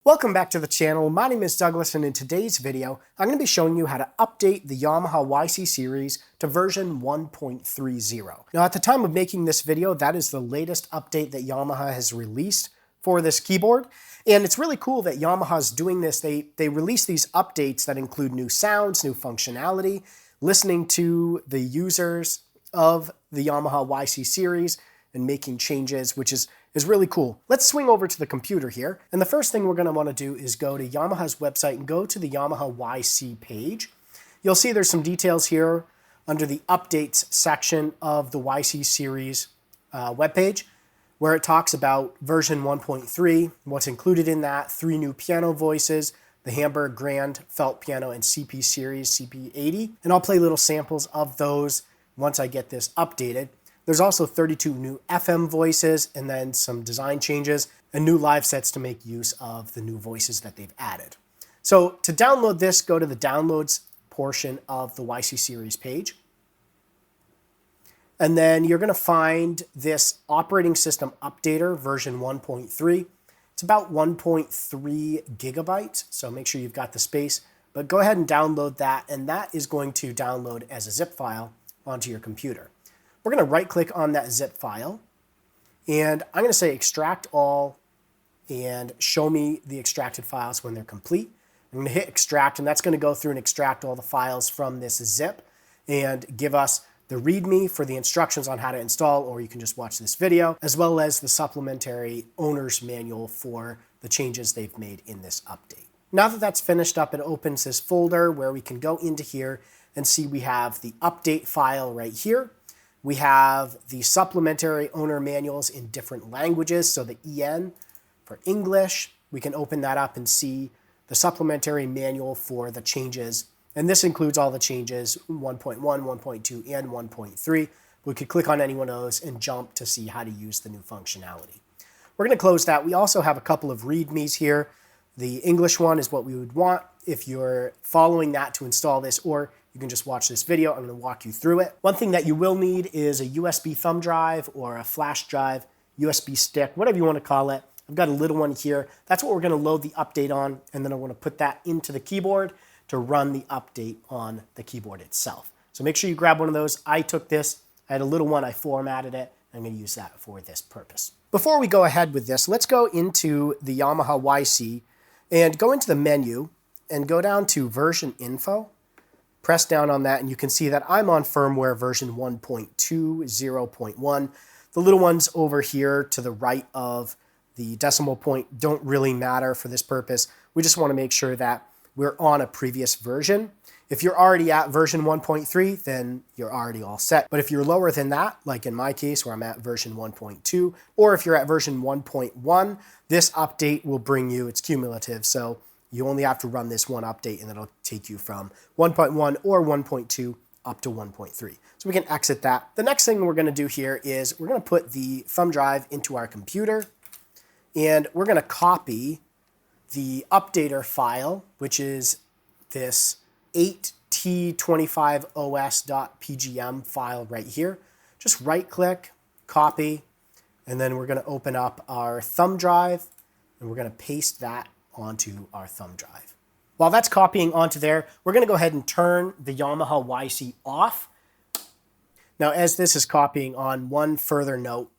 Welcome back to the channel. My name is Douglas, and in today's video, I'm going to be showing you how to update the Yamaha YC series to version 1.30. Now, at the time of making this video, that is the latest update that Yamaha has released for this keyboard. And it's really cool that Yamaha's doing this. They release these updates that include new sounds, new functionality, listening to the users of the Yamaha YC series and making changes, which is really cool. Let's swing over to the computer here. And the first thing we're going to want to do is go to Yamaha's website and go to the Yamaha YC page. You'll see there's some details here under the updates section of the YC series webpage, where it talks about version 1.3, what's included in that, 3 new piano voices, the Hamburg Grand Felt Piano and CP Series CP80. And I'll play little samples of those once I get this updated. There's also 32 new FM voices and then some design changes and new live sets to make use of the new voices that they've added. So to download this, go to the downloads portion of the YC series page. And then you're going to find this operating system updater version 1.3. It's about 1.3 gigabytes, so make sure you've got the space. But go ahead and download that, and that is going to download as a zip file onto your computer. We're going to right-click on that zip file, and I'm going to say extract all and show me the extracted files when they're complete. I'm going to hit extract, and that's going to go through and extract all the files from this zip and give us the README for the instructions on how to install, or you can just watch this video, as well as the supplementary owner's manual for the changes they've made in this update. Now that that's finished up, it opens this folder where we can go into here and see we have the update file right here. We have the supplementary owner manuals in different languages. So the EN for English, we can open that up and see the supplementary manual for the changes. And this includes all the changes, 1.1, 1.2, and 1.3. We could click on any one of those and jump to see how to use the new functionality. We're going to close that. We also have a couple of READMEs here. The English one is what we would want if you're following that to install this, or you can just watch this video. I'm going to walk you through it. One thing that you will need is a USB thumb drive or a flash drive, USB stick, whatever you want to call it. I've got a little one here. That's what we're going to load the update on, and then I want to put that into the keyboard to run the update on the keyboard itself. So make sure you grab one of those. I took this. I had a little one. I formatted it. I'm going to use that for this purpose. Before we go ahead with this, let's go into the Yamaha YC and go into the menu and go down to version info. Press down on that, and you can see that I'm on firmware version 1.20.1. The little ones over here to the right of the decimal point don't really matter for this purpose. We just want to make sure that we're on a previous version. If you're already at version 1.3, then you're already all set. But if you're lower than that, like in my case where I'm at version 1.2, or if you're at version 1.1, this update will bring you, it's cumulative, so you only have to run this one update and it'll take you from 1.1 or 1.2 up to 1.3. So we can exit that. The next thing we're going to do here is we're going to put the thumb drive into our computer, and we're going to copy the updater file, which is this 8t25os.pgm file right here. Just right click, copy, and then we're going to open up our thumb drive and we're going to paste that onto our thumb drive. While that's copying onto there, we're going to go ahead and turn the Yamaha YC off. Now, as this is copying on, one further note,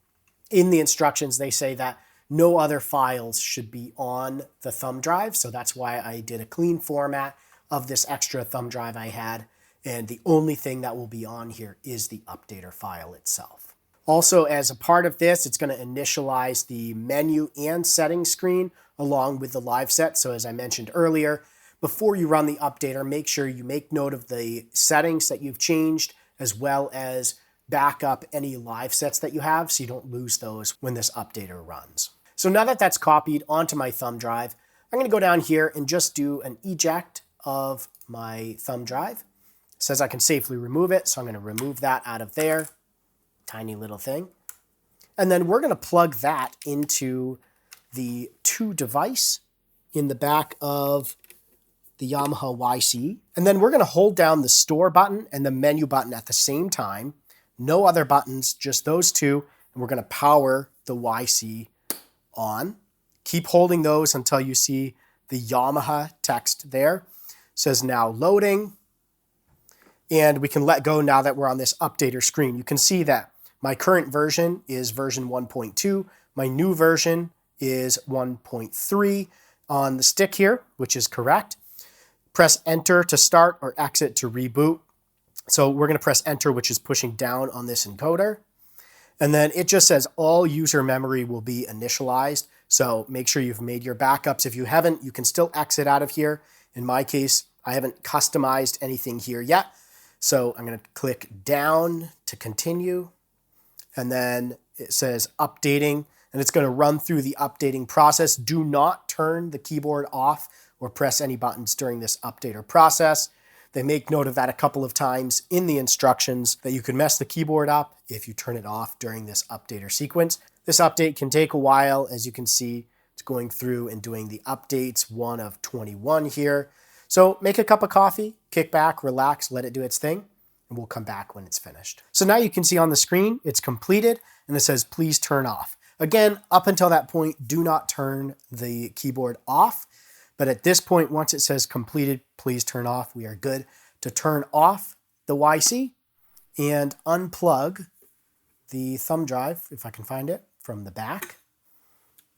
in the instructions, they say that no other files should be on the thumb drive. So that's why I did a clean format of this extra thumb drive I had. And the only thing that will be on here is the updater file itself. Also, as a part of this, it's going to initialize the menu and settings screen along with the live set. So as I mentioned earlier, before you run the updater, make sure you make note of the settings that you've changed, as well as back up any live sets that you have so you don't lose those when this updater runs. So now that that's copied onto my thumb drive, I'm going to go down here and just do an eject of my thumb drive. It says I can safely remove it, so I'm going to remove that out of there. Tiny little thing. And then we're going to plug that into the to device in the back of the Yamaha YC. And then we're going to hold down the store button and the menu button at the same time. No other buttons, just those two. And we're going to power the YC on. Keep holding those until you see the Yamaha text there. It says now loading. And we can let go now that we're on this updater screen. You can see that my current version is version 1.2. My new version is 1.3 on the stick here, which is correct. Press enter to start or exit to reboot. So we're going to press enter, which is pushing down on this encoder. And then it just says all user memory will be initialized. So make sure you've made your backups. If you haven't, you can still exit out of here. In my case, I haven't customized anything here yet. So I'm going to click down to continue. And then it says updating, and it's going to run through the updating process. Do not turn the keyboard off or press any buttons during this updater process. They make note of that a couple of times in the instructions that you can mess the keyboard up if you turn it off during this updater sequence. This update can take a while. As you can see, it's going through and doing the updates, 1 of 21 here. So make a cup of coffee, kick back, relax, let it do its thing, and we'll come back when it's finished. So now you can see on the screen, it's completed, and it says, please turn off. Again, up until that point, do not turn the keyboard off. But at this point, once it says completed, please turn off, we are good to turn off the YC and unplug the thumb drive, if I can find it, from the back.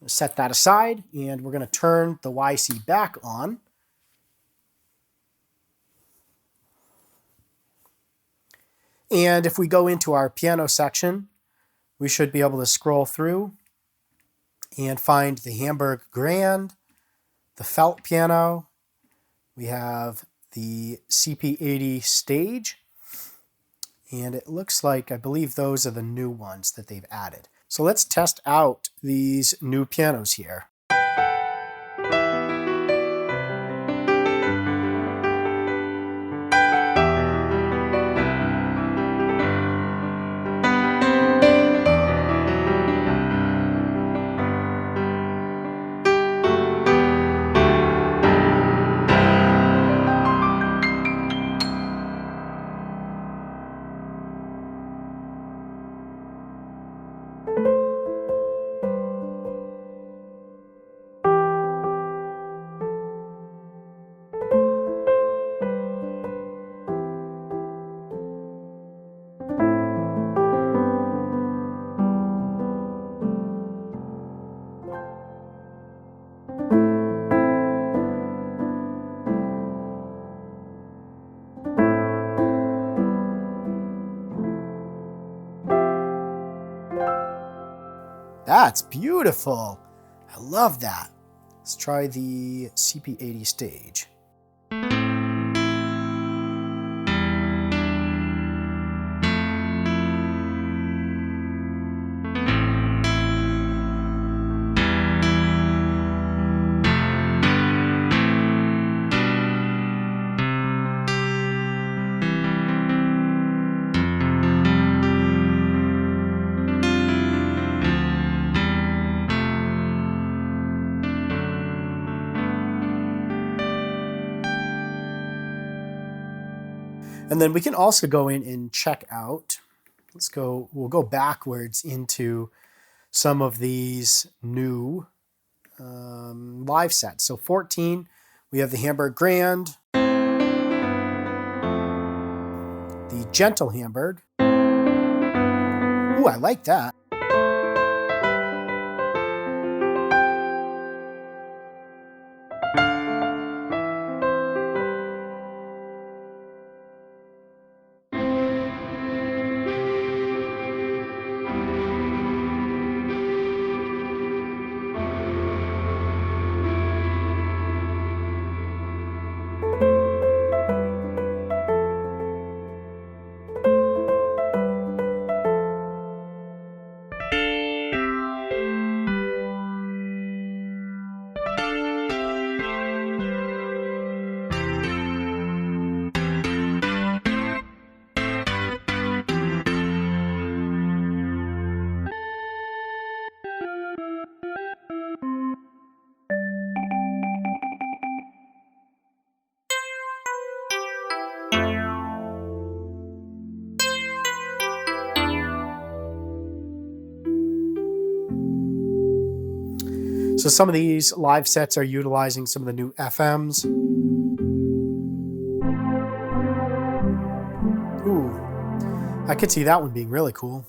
Set that aside, and we're going to turn the YC back on. And if we go into our piano section, we should be able to scroll through and find the Hamburg Grand, the felt piano. We have the CP80 stage. And it looks like, I believe those are the new ones that they've added. So let's test out these new pianos here. That's beautiful. I love that. Let's try the CP80 stage. And then we can also go in and check out, we'll go backwards into some of these new live sets. So 14, we have the Hamburg Grand, the Gentle Hamburg. Ooh, I like that. So some of these live sets are utilizing some of the new FMs. Ooh, I could see that one being really cool.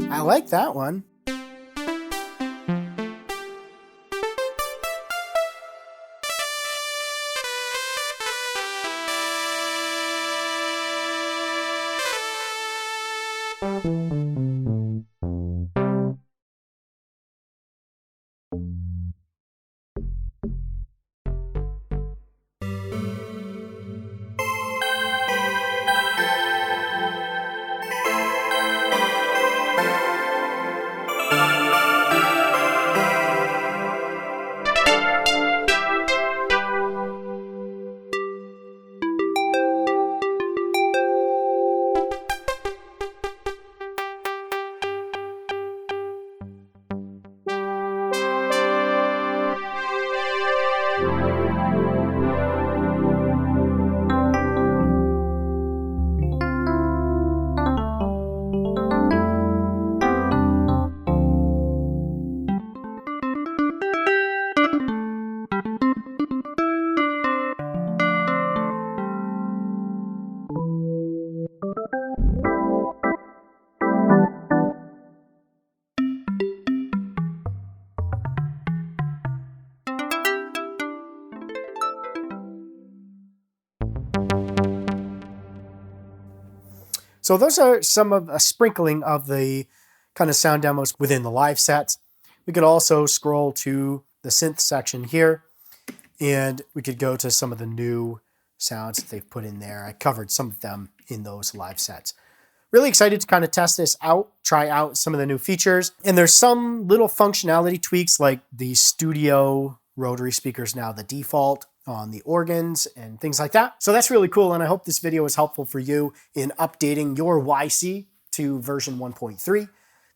I like that one. So those are some of a sprinkling of the kind of sound demos within the live sets. We could also scroll to the synth section here, and we could go to some of the new sounds that they've put in there. I covered some of them in those live sets. Really excited to kind of test this out, try out some of the new features. And there's some little functionality tweaks, like the studio rotary speakers now the default on the organs and things like that. So that's really cool, and I hope this video was helpful for you in updating your YC to version 1.3.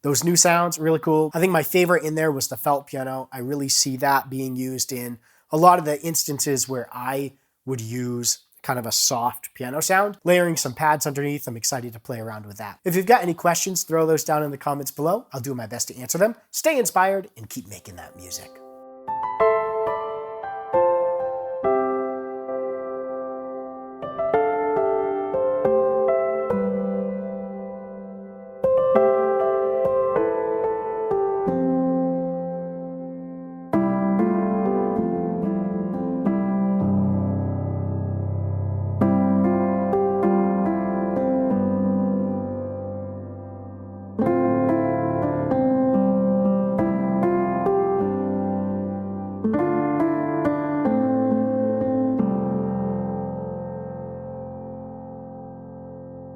Those new sounds, really cool. I think my favorite in there was the felt piano. I really see that being used in a lot of the instances where I would use kind of a soft piano sound. Layering some pads underneath, I'm excited to play around with that. If you've got any questions, throw those down in the comments below. I'll do my best to answer them. Stay inspired and keep making that music.